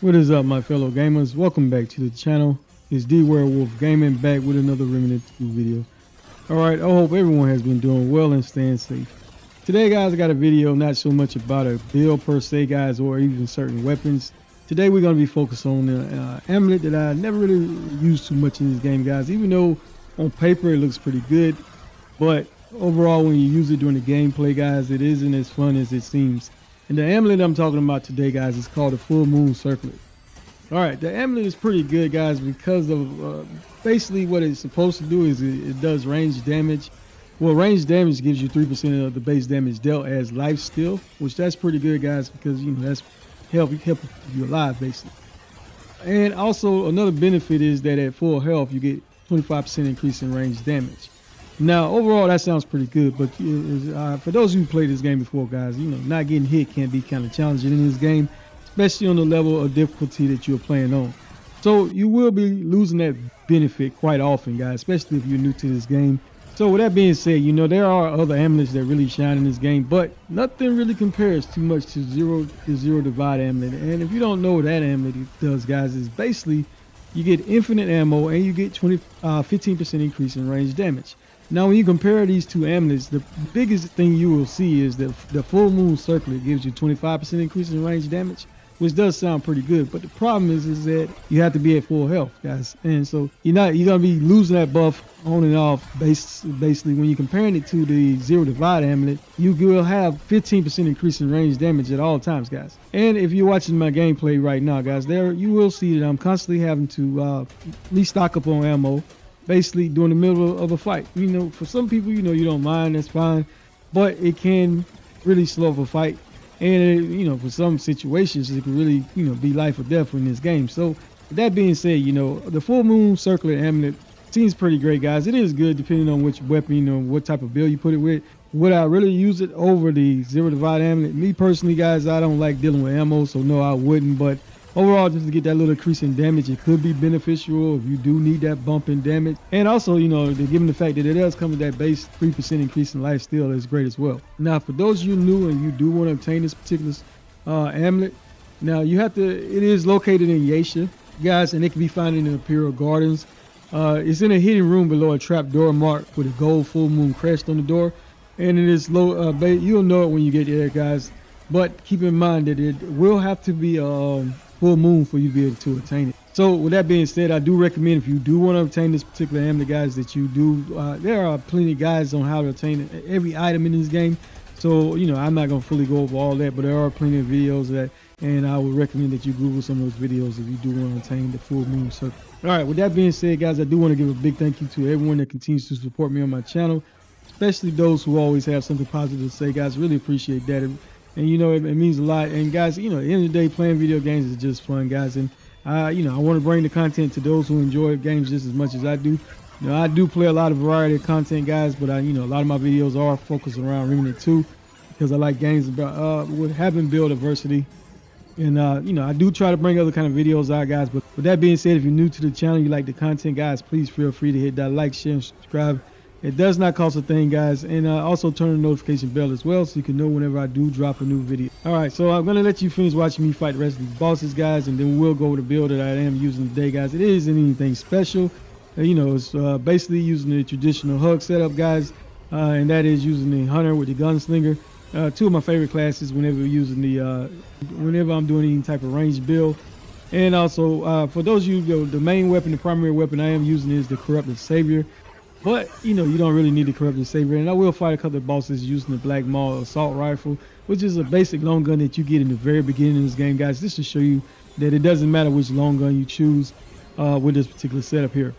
What is up, my fellow gamers? Welcome back to the channel. It's D Werewolf Gaming back with another Remnant 2 video. Alright, I hope everyone has been doing well and staying safe. Today, guys, I got a video not so much about a build per se, guys, or even certain weapons. Today, we're going to be focused on the Amulet that I never really used too much in this game, guys, even though on paper it looks pretty good. But overall, when you use it during the gameplay, guys, it isn't as fun as it seems. And the amulet I'm talking about today, guys, is called the Full Moon Circlet. Alright, the amulet is pretty good, guys, because of basically what it's supposed to do is it does range damage. Well, range damage gives you 3% of the base damage dealt as life steal, which that's pretty good, guys, because you know that's help you alive basically. And also another benefit is that at full health you get 25% increase in range damage. Now, overall, that sounds pretty good, but for those who played this game before, guys, you know, not getting hit can be kind of challenging in this game, especially on the level of difficulty that you're playing on. So you will be losing that benefit quite often, guys, especially if you're new to this game. So with that being said, you know, there are other amulets that really shine in this game, but nothing really compares too much to Zero Divide Amulet. And if you don't know what that amulet does, guys, is basically you get infinite ammo and you get 15% increase in range damage. Now, when you compare these two amulets, the biggest thing you will see is that the Full Moon Circlet gives you 25% increase in range damage, which does sound pretty good. But the problem is that you have to be at full health, guys, and so you're gonna be losing that buff on and off. Basically, when you're comparing it to the Zero Divide Amulet, you will have 15% increase in range damage at all times, guys. And if you're watching my gameplay right now, guys, there you will see that I'm constantly having to restock up on ammo. Basically during the middle of a fight. You know, for some people, you know, you don't mind, that's fine, but it can really slow up a fight, and you know, for some situations it can really, you know, be life or death in this game. So with that being said, you know, the Full Moon Circlet amulet seems pretty great, guys. It is good depending on which weapon, you know, what type of build you put it with. Would I really use it over the Zero Divide amulet? Me personally, guys, I don't like dealing with ammo, so no, I wouldn't. But overall, just to get that little increase in damage, it could be beneficial if you do need that bump in damage. And also, you know, given the fact that it does come with that base 3% increase in life steal, is great as well. Now, for those of you new and you do want to obtain this particular amulet, now you have to, it is located in Yasha, guys, and it can be found in the Imperial Gardens. It's in a hidden room below a trap door marked with a gold full moon crest on the door. And it is low, you'll know it when you get there, guys. But keep in mind that it will have to be full moon for you to be able to attain it. So with that being said, I do recommend, if you do want to obtain this particular amulet, guys, that you do there are plenty of guides on how to obtain every item in this game. So, you know, I'm not going to fully go over all that, but there are plenty of videos and I would recommend that you Google some of those videos if you do want to obtain the Full Moon Circle. All right, with that being said, guys, I do want to give a big thank you to everyone that continues to support me on my channel, especially those who always have something positive to say, guys. Really appreciate that. And you know, it means a lot. And guys, you know, at the end of the day, playing video games is just fun, guys. And you know, I want to bring the content to those who enjoy games just as much as I do. You know, I do play a lot of variety of content, guys, but you know, a lot of my videos are focused around Remnant 2 because I like games about with having build adversity. And you know, I do try to bring other kind of videos out, guys. But with that being said, if you're new to the channel, you like the content, guys, please feel free to hit that like, share, and subscribe. It does not cost a thing, guys, and also turn the notification bell as well so you can know whenever I do drop a new video. Alright, so I'm going to let you finish watching me fight the rest of these bosses, guys, and then we'll go over the build that I am using today, guys. It isn't anything special. You know, it's basically using the traditional hug setup, guys, and that is using the hunter with the gunslinger. Two of my favorite classes whenever I'm doing any type of ranged build. And also, for those of you, the main weapon, the primary weapon I am using is the Corrupted Savior. But, you know, you don't really need the Corrupted Savior. And I will fight a couple of bosses using the Black Maul Assault Rifle, which is a basic long gun that you get in the very beginning of this game, guys. This to show you that it doesn't matter which long gun you choose with this particular setup here.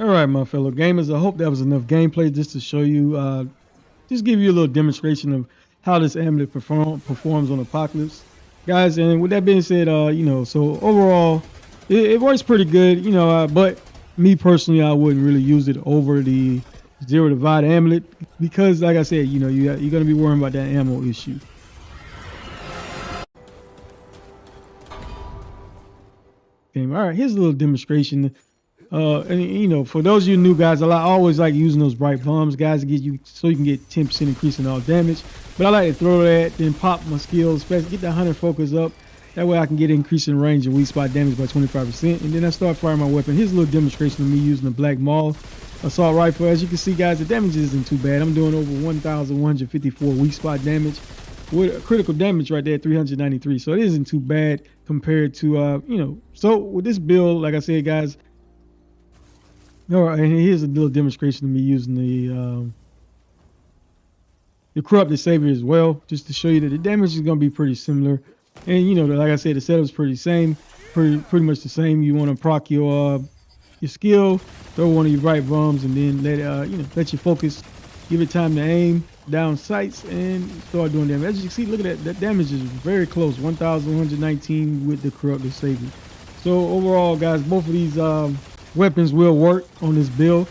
All right, my fellow gamers, I hope that was enough gameplay just to show you, just give you a little demonstration of how this amulet performs on Apocalypse. Guys, and with that being said, so overall, it works pretty good, but me personally, I wouldn't really use it over the Zero Divide amulet because, like I said, you're going to be worrying about that ammo issue. Okay, all right, here's a little demonstration. And for those of you new guys, I always like using those bright bombs, guys, to get you so you can get 10% increase in all damage. But I like to throw that, then pop my skills, especially get the hunter focus up. That way I can get increase in range and weak spot damage by 25%. And then I start firing my weapon. Here's a little demonstration of me using the Black Maul assault rifle. As you can see, guys, the damage isn't too bad. I'm doing over 1,154 weak spot damage with critical damage right there, 393. So it isn't too bad compared to, So with this build, like I said, guys, all right, and here's a little demonstration of me using the Corrupted Savior as well, just to show you that the damage is going to be pretty similar. And like I said, the setup's pretty pretty much the same. You want to proc your skill, throw one of your bright bombs, and then let you focus, give it time to aim down sights, and start doing damage. As you can see, look at that. That damage is very close, 1,119 with the Corrupted Savior. So overall, guys, both of these weapons will work on this build.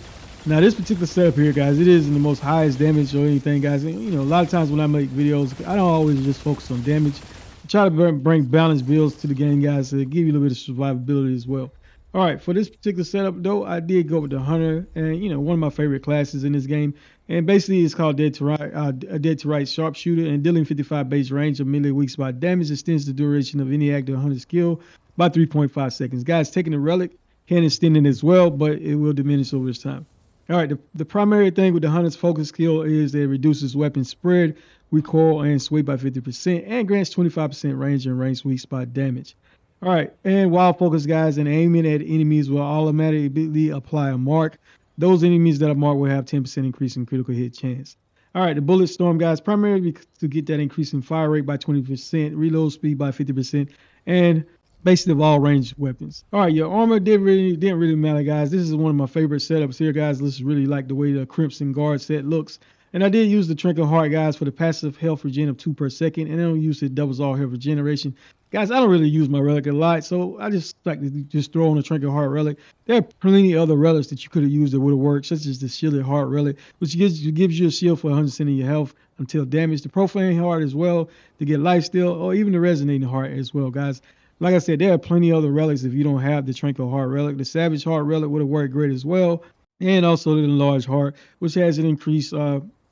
Now this particular setup here, guys, it isn't the most highest damage or anything, guys. And, a lot of times when I make videos, I don't always just focus on damage. I try to bring balanced builds to the game, guys, to give you a little bit of survivability as well. All right, for this particular setup though, I did go with the hunter, and one of my favorite classes in this game. And basically it's called Dead to Right Sharpshooter, and dealing 55 base range of melee weak spot damage extends the duration of any active hunter skill by 3.5 seconds. Guys, taking the relic can extend it as well, but it will diminish over time. All right, the primary thing with the hunter's focus skill is that it reduces weapon spread, recoil, and sway by 50%, and grants 25% range and range weak spot damage. All right, and while focus, guys, and aiming at enemies will automatically apply a mark. Those enemies that are marked will have 10% increase in critical hit chance. All right, the bullet storm, guys, primarily to get that increase in fire rate by 20%, reload speed by 50%, and basically of all ranged weapons. All right, your armor didn't really matter, guys. This is one of my favorite setups here, guys. Let's really like the way the Crimson Guard set looks. And I did use the Trinket Heart, guys, for the passive health regen of 2 per second, and I don't use it doubles all health regeneration. Guys, I don't really use my relic a lot, so I just like to just throw on a Trinket Heart relic. There are plenty of other relics that you could have used that would have worked, such as the Shielded Heart relic, which gives you a shield for 100% of your health until damage. The Profane Heart as well to get lifesteal, or even the Resonating Heart as well, guys. Like I said, there are plenty of other relics if you don't have the Trinket Heart relic. The Savage Heart relic would have worked great as well, and also the Enlarged Heart, which has an increased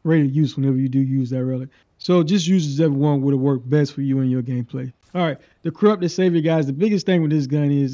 rate of use whenever you do use that relic. So just use whichever one would have worked best for you in your gameplay. All right, the Corrupted Savior, guys. The biggest thing with this gun is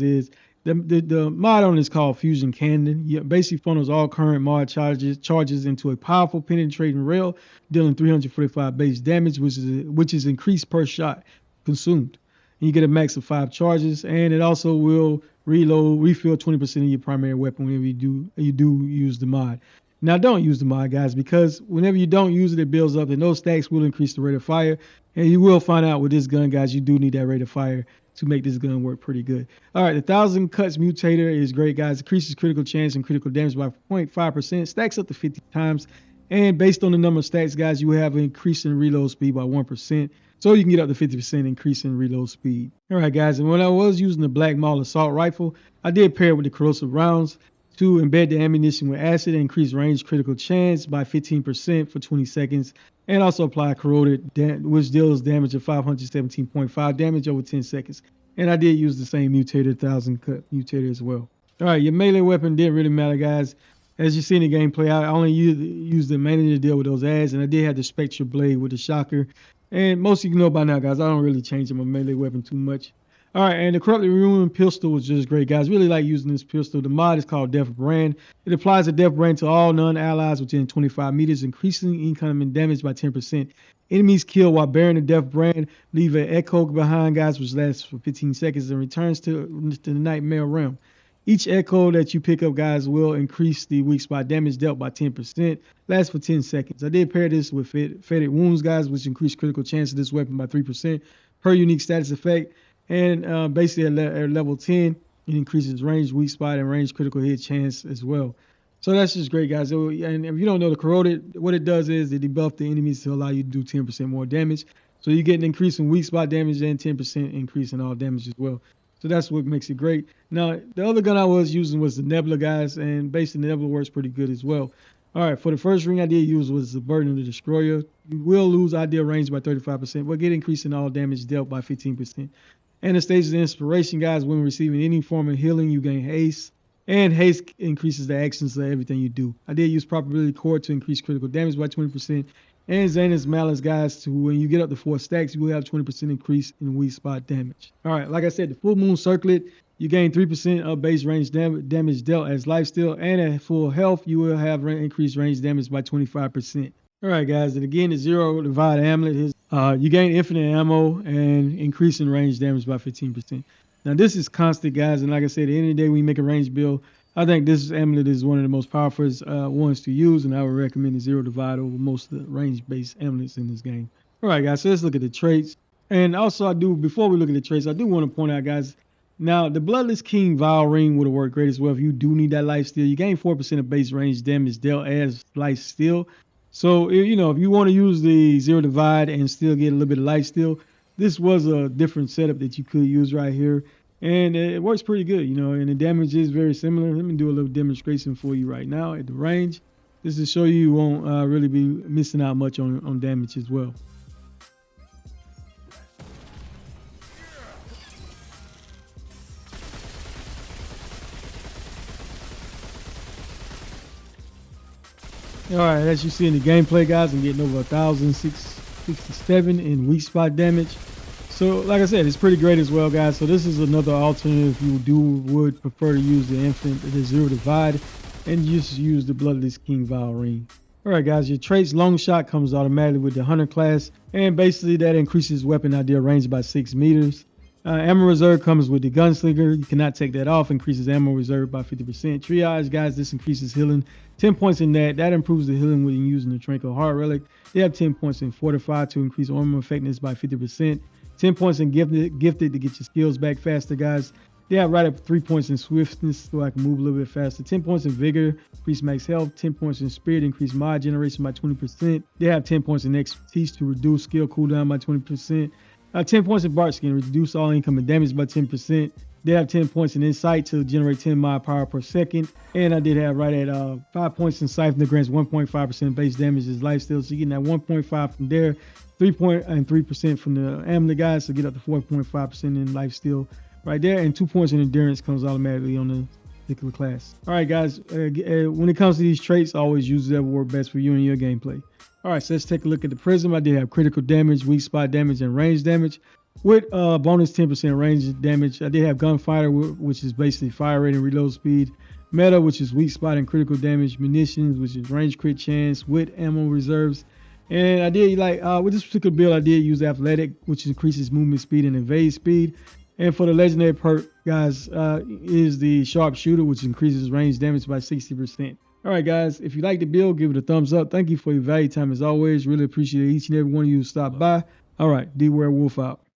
the mod on it is called Fusion Cannon. It basically funnels all current mod charges into a powerful penetrating rail, dealing 345 base damage, which is increased per shot consumed. And you get a max of 5 charges, and it also will refill 20% of your primary weapon whenever you do use the mod. Now, don't use the mod, guys, because whenever you don't use it, it builds up, and those stacks will increase the rate of fire. And you will find out with this gun, guys, you do need that rate of fire to make this gun work pretty good. All right, the 1,000 Cuts Mutator is great, guys. Increases critical chance and critical damage by 0.5%, stacks up to 50 times. And based on the number of stacks, guys, you have an increase in reload speed by 1%. So you can get up to 50% increase in reload speed. All right, guys, and when I was using the Black Maul assault rifle, I did pair it with the corrosive rounds to embed the ammunition with acid and increase range critical chance by 15% for 20 seconds, and also apply corroded, which deals damage of 517.5 damage over 10 seconds. And I did use the same mutator, 1,000 Cut Mutator as well. All right, your melee weapon didn't really matter, guys. As you see in the gameplay, I only used it mainly to deal with those ads, and I did have the Spectre Blade with the shocker. And most of you know by now, guys, I don't really change my melee weapon too much. All right, and the Corrupted Ruin pistol was just great, guys. Really like using this pistol. The mod is called Death Brand. It applies a Death Brand to all non-allies within 25 meters, increasing incoming damage by 10%. Enemies killed while bearing the Death Brand leave an echo behind, guys, which lasts for 15 seconds and returns to the Nightmare realm. Each echo that you pick up, guys, will increase the weak spot damage dealt by 10%. Lasts for 10 seconds. I did pair this with Faded Wounds, guys, which increase critical chance of this weapon by 3% per unique status effect. And basically at level 10, it increases range, weak spot, and range critical hit chance as well. So that's just great, guys. So, and if you don't know the corroded, what it does is it debuffs the enemies to allow you to do 10% more damage. So you get an increase in weak spot damage and 10% increase in all damage as well. So that's what makes it great. Now, the other gun I was using was the Nebula, guys, and basically the Nebula works pretty good as well. All right, for the first ring I did use was the Burden of the Destroyer. You will lose ideal range by 35%, but get increase in all damage dealt by 15%. And the stages of inspiration, guys, when receiving any form of healing, you gain haste. And haste increases the actions of everything you do. I did use probability core to increase critical damage by 20%. And Xana's Malice, guys, to when you get up to 4 stacks, you will have 20% increase in weak spot damage. All right, like I said, the Full Moon Circlet, you gain 3% of base range damage dealt as lifesteal. And at full health, you will have increased range damage by 25%. All right, guys, and again, the Zero Divide Amulet is you gain infinite ammo and increase in range damage by 15%. Now, this is constant, guys, and like I said, at the end of the day, when you make a range build, I think this amulet is one of the most powerful ones to use, and I would recommend the Zero Divide over most of the range-based amulets in this game. All right, guys, so let's look at the traits. And also, before we look at the traits, I do want to point out, guys, now, the Bloodless King Vial Ring would have worked great as well if you do need that lifesteal. You gain 4% of base range damage dealt as lifesteal. So, you know, if you want to use the Zero Divide and still get a little bit of lifesteal, this was a different setup that you could use right here. And it works pretty good, you know, and the damage is very similar. Let me do a little demonstration for you right now at the range. This is to show you won't really be missing out much on damage as well. All right, as you see in the gameplay, guys, I'm getting over 1,667 in weak spot damage. So, like I said, it's pretty great as well, guys. So this is another alternative if you would prefer to use the Zero Divide and just use the Bloodless King Vial Ring. All right, guys, your traits long shot comes automatically with the Hunter class, and basically that increases weapon ideal range by 6 meters. Ammo reserve comes with the Gunslinger. You cannot take that off. Increases ammo reserve by 50%. Triage, guys, this increases healing. 10 points in that. That improves the healing when using the Tranquil Heart Relic. They have 10 points in Fortify to increase armor effectiveness by 50%. 10 points in Gifted to get your skills back faster, guys. They have right up 3 points in Swiftness so I can move a little bit faster. 10 points in Vigor, increase max health. 10 points in Spirit, increase mod generation by 20%. They have 10 points in Expertise to reduce skill cooldown by 20%. 10 points in Bark Skin, reduce all incoming damage by 10%. They have 10 points in Insight to generate 10 mod power per second. And I did have right at 5 points in Siphon that grants 1.5% base damage as lifesteal. So you're getting that 1.5 from there, 3% from the Amulet, guys, so get up to 4.5% in lifesteal right there. And 2 points in Endurance comes automatically on the particular class. All right, guys, when it comes to these traits, always use whatever work best for you and your gameplay. All right, so let's take a look at the Prism. I did have critical damage, weak spot damage, and range damage with bonus 10% range damage. I did have Gunfighter, which is basically fire rate and reload speed. Meta, which is weak spot and critical damage. Munitions, which is range crit chance with ammo reserves. And I did with this particular build, I did use Athletic, which increases movement speed and evade speed. And for the legendary perk, guys, is the Sharpshooter, which increases range damage by 60%. All right, guys, if you like the build, give it a thumbs up. Thank you for your valuable time as always. Really appreciate each and every one of you who stopped by. All right, D Werewolf out.